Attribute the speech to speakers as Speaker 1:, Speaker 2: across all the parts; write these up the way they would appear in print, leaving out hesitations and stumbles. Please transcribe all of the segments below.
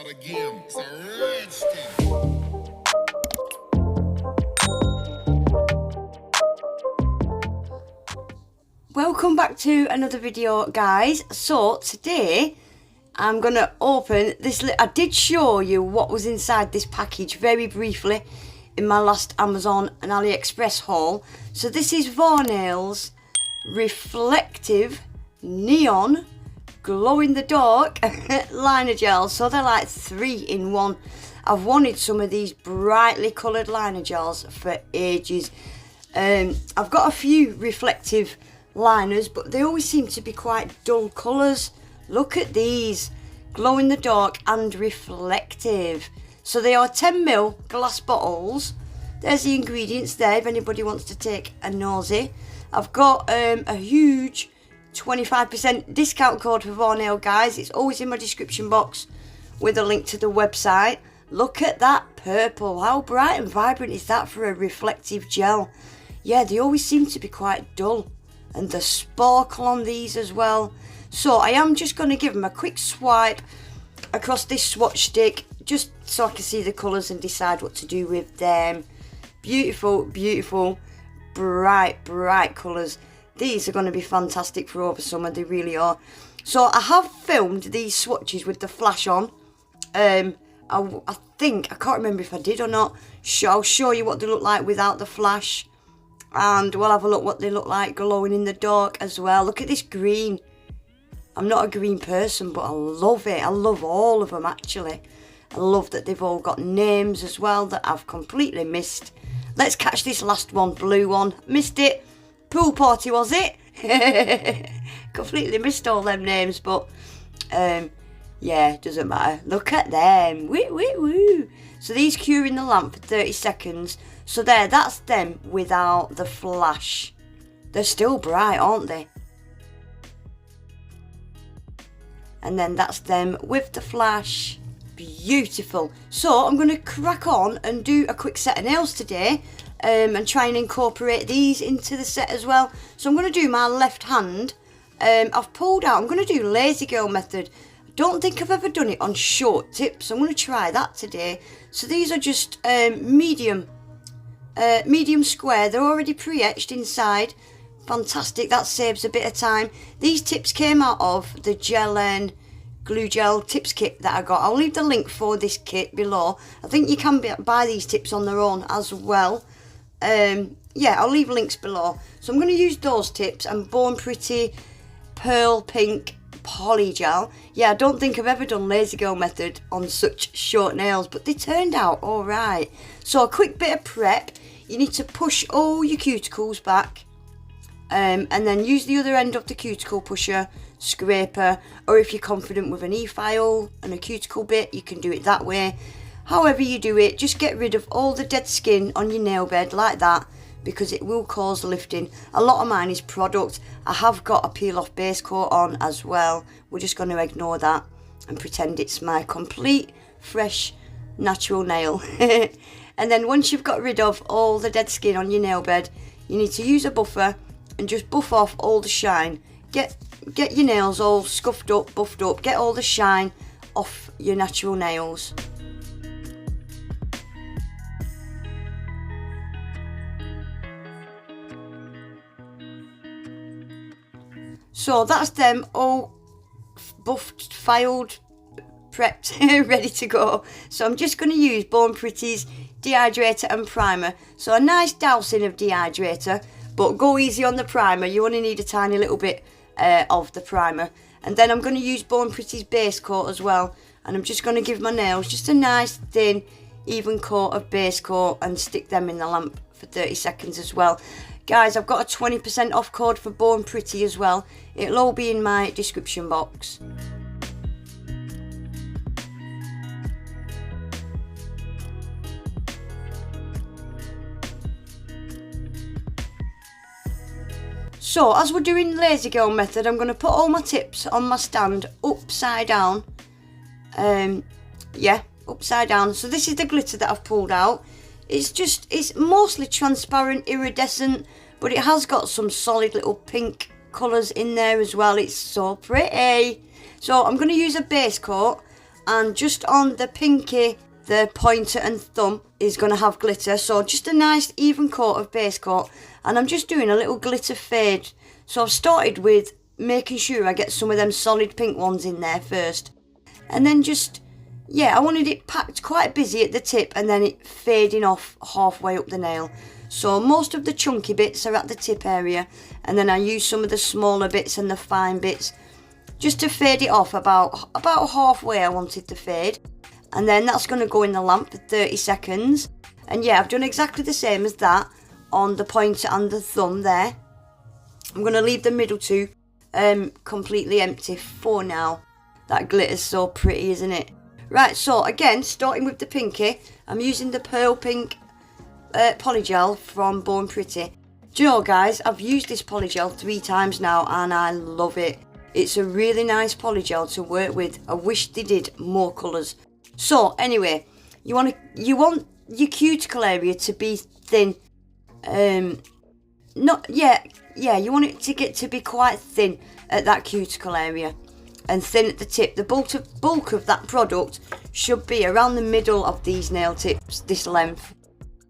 Speaker 1: again. It's a rich thing.
Speaker 2: Welcome back to another video, guys. So today I'm gonna open this. I did show you what was inside this package very briefly in my last Amazon and AliExpress haul. So this is Varnail's reflective neon glow in the dark liner gels. So they're like 3 in 1. I've wanted some of these brightly coloured liner gels for ages. I've got a few reflective liners, but they always seem to be quite dull colours. Look at these, glow in the dark and reflective. So they are 10ml glass bottles. There's the ingredients there if anybody wants to take a nosy. I've got a huge 25% discount code for Varnail, guys. It's always in my description box with a link to the website. Look at that purple. How bright and vibrant is that for a reflective gel? Yeah, they always seem to be quite dull. And the sparkle on these as well. So I am just going to give them a quick swipe across this swatch stick, just so I can see the colours and decide what to do with them. Beautiful, beautiful, bright colours. These are going to be fantastic for over summer, they really are. So I have filmed these swatches with the flash on. I think, I can't remember if I did or not. I'll show you what they look like without the flash. And we'll have a look what they look like glowing in the dark as well. Look at this green. I'm not a green person, but I love it. I love all of them, actually. I love that they've all got names as well that I've completely missed. Let's catch this last one, blue one. Missed it. Pool party, was it? Completely missed all them names, but yeah, doesn't matter. Look at them. Woo, woo, woo. So these cure in the lamp for 30 seconds. So that's them without the flash. They're still bright, aren't they? And then that's them with the flash. Beautiful. So I'm going to crack on and do a quick set of nails today. And try and incorporate these into the set as well. So I'm going to do my left hand. I've pulled out, I'm going to do lazy girl method. I don't think I've ever done it on short tips. I'm going to try that today. So these are just medium square. They're already pre-etched inside. Fantastic, that saves a bit of time. These tips came out of the Gellen glue gel tips kit that I got. I'll leave the link for this kit below. I think you can buy these tips on their own as well. Yeah, I'll leave links below. So I'm going to use those tips and Born Pretty Pearl Pink Polygel. Yeah, I don't think I've ever done lazy girl method on such short nails, but they turned out alright. So a quick bit of prep. You need to push all your cuticles back, and then use the other end of the cuticle pusher, scraper, or if you're confident with an e-file and a cuticle bit, you can do it that way. However you do it, just get rid of all the dead skin on your nail bed like that, because it will cause lifting. A lot of mine is product. I have got a peel off base coat on as well. We're just going to ignore that and pretend it's my complete fresh natural nail. And then once you've got rid of all the dead skin on your nail bed, you need to use a buffer and just buff off all the shine. Get your nails all scuffed up, buffed up, get all the shine off your natural nails. So that's them all buffed, filed, prepped, ready to go. So I'm just going to use Born Pretty's dehydrator and primer. So a nice dousing of dehydrator, but go easy on the primer. You only need a tiny little bit of the primer. And then I'm going to use Born Pretty's base coat as well. And I'm just going to give my nails just a nice thin, even coat of base coat and stick them in the lamp for 30 seconds as well. Guys, I've got a 20% off code for Born Pretty as well. It'll all be in my description box. So, as we're doing lazy girl method, I'm going to put all my tips on my stand upside down. Yeah, upside down. So this is the glitter that I've pulled out. It's mostly transparent, iridescent, but it has got some solid little pink colours in there as well. It's so pretty. So I'm going to use a base coat and just on the pinky, the pointer and thumb is going to have glitter. So just a nice even coat of base coat, and I'm just doing a little glitter fade. So I've started with making sure I get some of them solid pink ones in there first, and then just, yeah, I wanted it packed quite busy at the tip and then it fading off halfway up the nail. So most of the chunky bits are at the tip area, and then I use some of the smaller bits and the fine bits just to fade it off about halfway. I wanted to fade, and then that's going to go in the lamp for 30 seconds. And yeah, I've done exactly the same as that on the pointer and the thumb there. I'm going to leave the middle two completely empty for now. That glitter's so pretty, isn't it? Right, so again, starting with the pinky, I'm using the pearl pink Polygel from Born Pretty. Do you know, guys, I've used this Polygel 3 times now and I love it. It's a really nice Polygel to work with. I wish they did more colours. So anyway, you want your cuticle area to be thin. You want it to get to be quite thin at that cuticle area and thin at the tip. The bulk of that product should be around the middle of these nail tips, this length.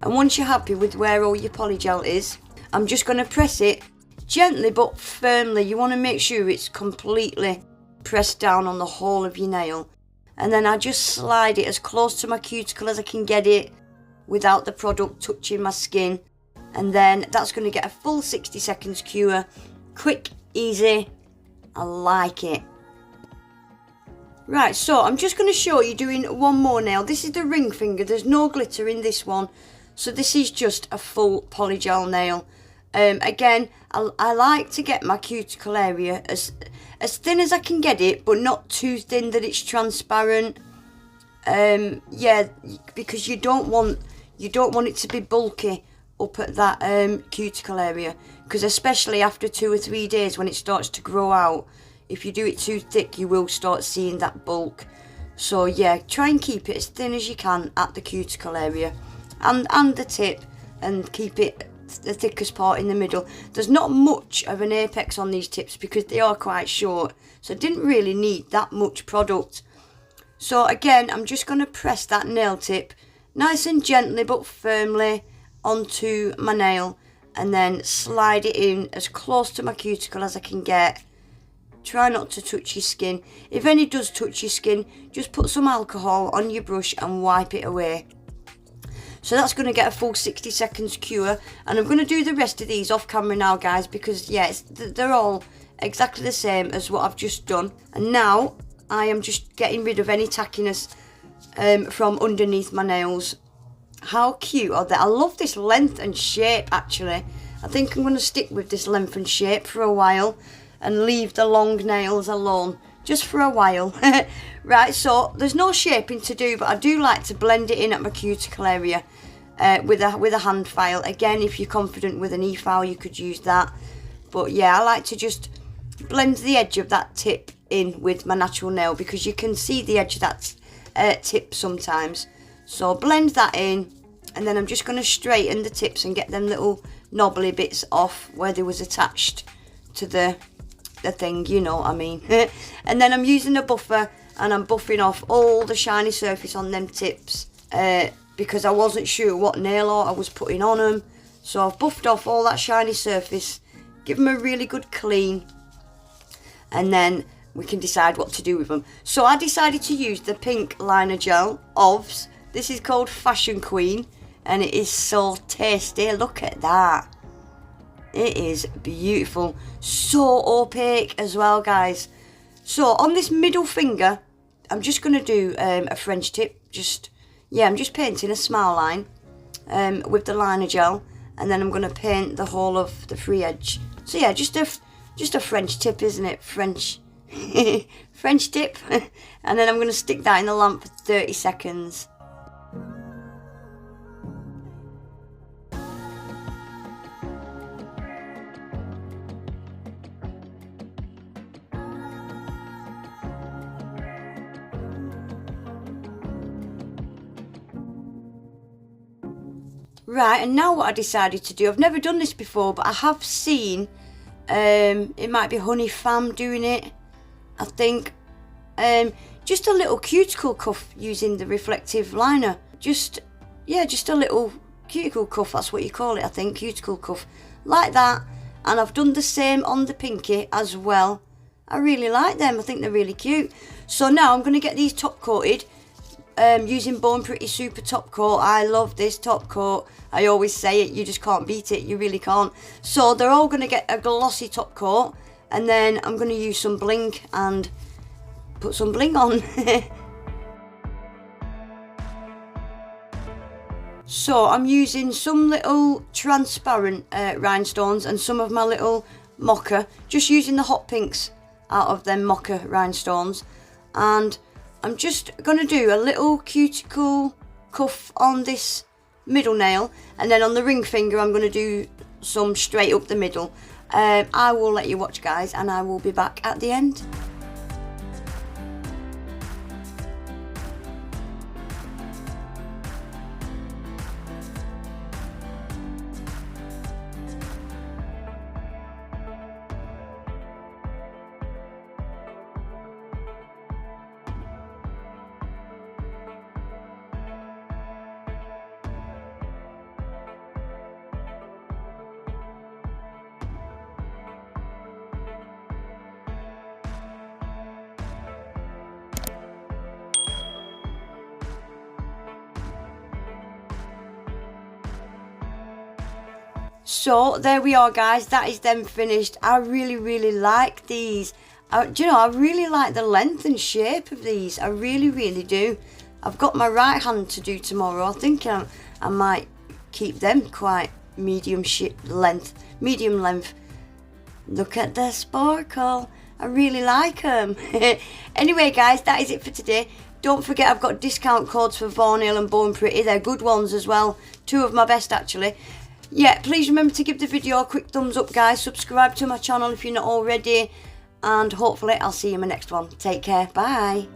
Speaker 2: And once you're happy with where all your Polygel is, I'm just going to press it gently but firmly. You want to make sure it's completely pressed down on the whole of your nail. And then I just slide it as close to my cuticle as I can get it without the product touching my skin. And then that's going to get a full 60 seconds cure. Quick, easy. I like it. Right, so I'm just going to show you doing one more nail. This is the ring finger. There's no glitter in this one. So this is just a full Polygel nail. Again, I like to get my cuticle area as thin as I can get it, but not too thin that it's transparent. Yeah, because you don't want it to be bulky up at that cuticle area, because especially after 2 or 3 days when it starts to grow out, if you do it too thick you will start seeing that bulk. So yeah, try and keep it as thin as you can at the cuticle area and the tip, and keep it the thickest part in the middle. There's not much of an apex on these tips because they are quite short, so I didn't really need that much product. So again, I'm just going to press that nail tip nice and gently but firmly onto my nail, and then slide it in as close to my cuticle as I can get. Try not to touch your skin. If any does touch your skin, just put some alcohol on your brush and wipe it away. So that's going to get a full 60 seconds cure, and I'm going to do the rest of these off camera now, guys, because yes, they're all exactly the same as what I've just done. And now I am just getting rid of any tackiness from underneath my nails. How cute are they? I love this length and shape actually. I think I'm going to stick with this length and shape for a while and leave the long nails alone just for a while. Right, so there's no shaping to do, but I do like to blend it in at my cuticle area with a hand file. Again, if you're confident with an e-file, you could use that. But yeah, I like to just blend the edge of that tip in with my natural nail, because you can see the edge of that tip sometimes. So blend that in, and then I'm just going to straighten the tips and get them little knobbly bits off where they was attached to the thing, you know what I mean. And then I'm using a buffer and I'm buffing off all the shiny surface on them tips because I wasn't sure what nail art I was putting on them. So I've buffed off all that shiny surface, give them a really good clean, and then we can decide what to do with them. So I decided to use the pink liner gel OVS. This is called Fashion Queen, and it is so tasty. Look at that. It is beautiful. So opaque as well, guys. So on this middle finger, I'm just going to do a French tip. I'm just painting a smile line with the liner gel, and then I'm going to paint the whole of the free edge. So yeah, just a French tip, isn't it? French tip. And then I'm going to stick that in the lamp for 30 seconds. Right, and now what I decided to do, I've never done this before, but I have seen, it might be Honey Fam doing it, I think. just a little cuticle cuff using the reflective liner. Just a little cuticle cuff, that's what you call it, I think, cuticle cuff, like that. And I've done the same on the pinky as well. I really like them, I think they're really cute. So now I'm going to get these top coated using Born Pretty Super Top Coat. I love this top coat. I always say it, you just can't beat it, you really can't. So they're all going to get a glossy top coat, and then I'm going to use some bling and put some bling on. So I'm using some little transparent rhinestones and some of my little mocha, just using the hot pinks out of them mocha rhinestones, and I'm just going to do a little cuticle cuff on this middle nail, and then on the ring finger I'm going to do some straight up the middle. I will let you watch, guys, and I will be back at the end. So there we are, guys, that is them finished. I really like these. Do you know, I really like the length and shape of these. I really do. I've got my right hand to do tomorrow. I think I might keep them quite medium length. Look at the sparkle. I really like them. Anyway, guys, that is it for today. Don't forget, I've got discount codes for Varnail and Born Pretty. They're good ones as well. Two of my best, actually. Yeah, please remember to give the video a quick thumbs up, guys. Subscribe to my channel if you're not already. And hopefully I'll see you in my next one. Take care. Bye.